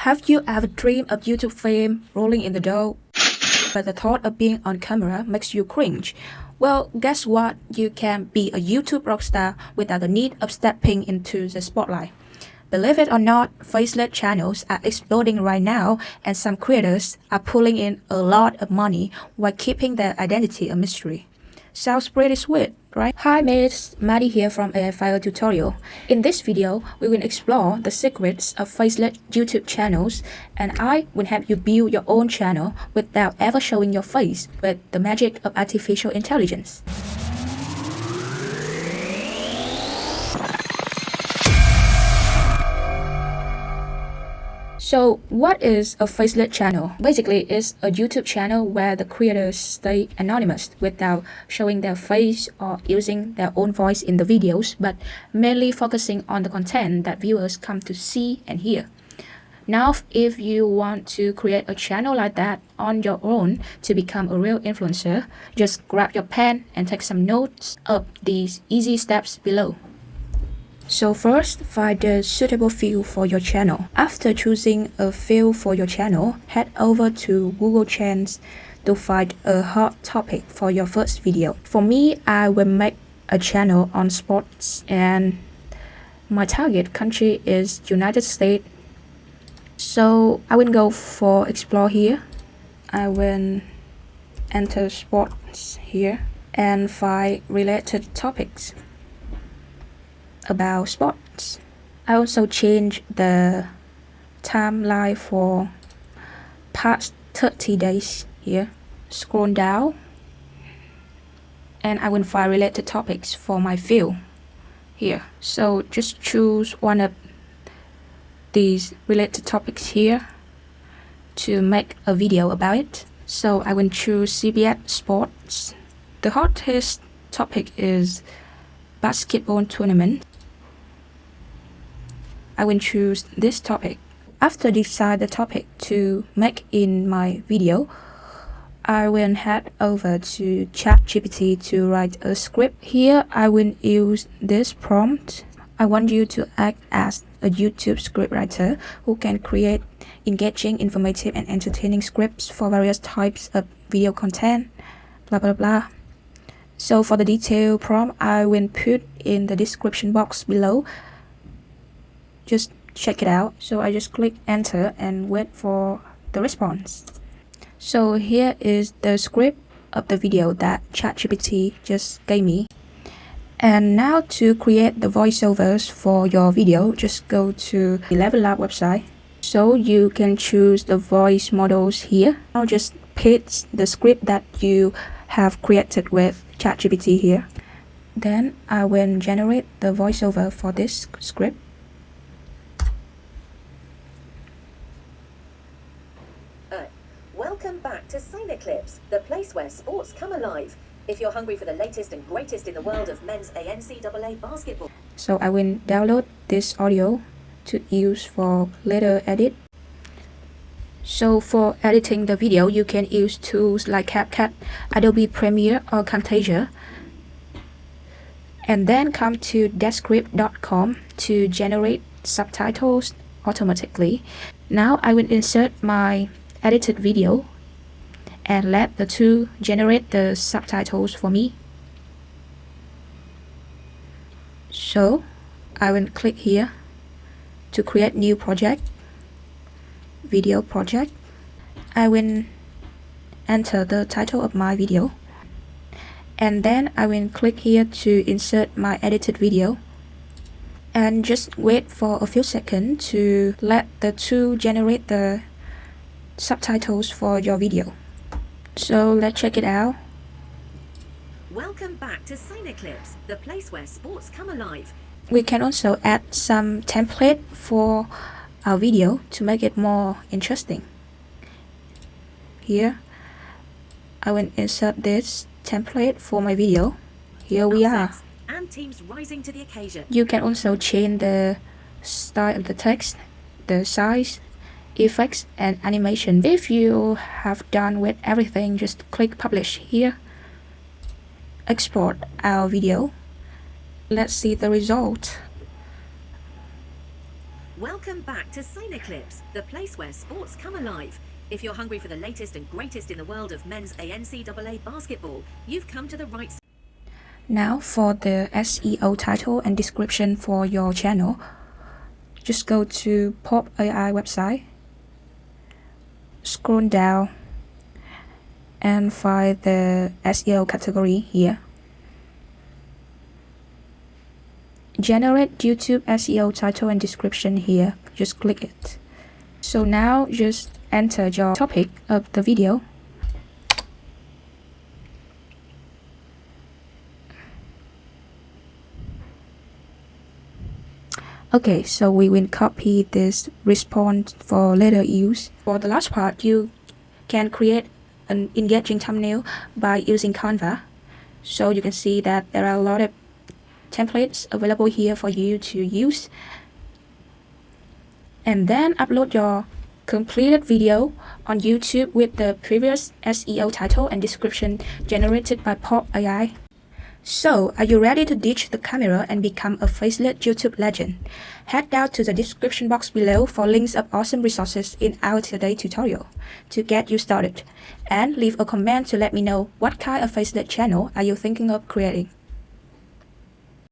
Have you ever dreamed of YouTube fame rolling in the dough, but the thought of being on camera makes you cringe? Well, guess what? You can be a YouTube rockstar without the need of stepping into the spotlight. Believe it or not, faceless channels are exploding right now, and some creators are pulling in a lot of money while keeping their identity a mystery. Sounds pretty sweet, right? Hi mates, Maddie here from AI File Tutorial. In this video, we will explore the secrets of faceless YouTube channels, and I will help you build your own channel without ever showing your face with the magic of artificial intelligence. So what is a faceless channel? Basically, it's a YouTube channel where the creators stay anonymous without showing their face or using their own voice in the videos, but mainly focusing on the content that viewers come to see and hear. Now, if you want to create a channel like that on your own to become a real influencer, just grab your pen and take some notes of these easy steps below. So first, find the suitable field for your channel. After choosing a field for your channel, head over to Google Trends to find a hot topic for your first video. For me, I will make a channel on sports, and my target country is United States. So I will go for explore here. I will enter sports here and find related topics about sports. I also change the timeline for past 30 days here. Scroll down and I will find related topics for my field here. So just choose one of these related topics here to make a video about it. So I will choose CBS Sports. The hottest topic is basketball tournament. I will choose this topic. After decide the topic to make in my video, I will head over to chatgpt to write a script. Here I will use this prompt. I want you to act as a YouTube scriptwriter who can create engaging, informative, and entertaining scripts for various types of video content, blah blah blah. So for the detailed prompt, I will put in the description box below. Just check it out. So I just click enter and wait for the response. So here is the script of the video that ChatGPT just gave me. And now to create the voiceovers for your video, just go to the Level Lab website. So you can choose the voice models here. Now just paste the script that you have created with ChatGPT here. Then I will generate the voiceover for this script. Welcome back to Clips, the place where sports come alive. If you're hungry for the latest and greatest in the world of men's NCAA basketball. So I will download this audio to use for later edit. So for editing the video, you can use tools like CapCut, Adobe Premiere, or Camtasia. And then come to descript.com to generate subtitles automatically. Now I will insert my edited video and let the tool generate the subtitles for me. So I will click here to create new project, video project. I will enter the title of my video, and then I will click here to insert my edited video, and just wait for a few seconds to let the tool generate the subtitles for your video. So let's check it out. Welcome back to Clips, the place where sports come alive. We can also add some template for our video to make it more interesting. Here I will insert this template for my video. Here we are. And teams rising to the occasion. You can also change the style of the text, the size, effects, and animation. If you have done with everything, just click publish here. Export our video. Let's see the result. Welcome back to Sailor Clips, the place where sports come alive. If you're hungry for the latest and greatest in the world of men's NCAA basketball, you've come to the right. Now for the SEO title and description for your channel, just go to Pop AI website, scroll down and find the SEO category here. Generate YouTube SEO title and description here, just click it. So now just enter your topic of the video. Okay, so we will copy this response for later use. For the last part, you can create an engaging thumbnail by using Canva. So you can see that there are a lot of templates available here for you to use. And then upload your completed video on YouTube with the previous SEO title and description generated by Pop AI. So, are you ready to ditch the camera and become a faceless YouTube legend? Head down to the description box below for links of awesome resources in our today's tutorial to get you started. And leave a comment to let me know what kind of faceless channel are you thinking of creating.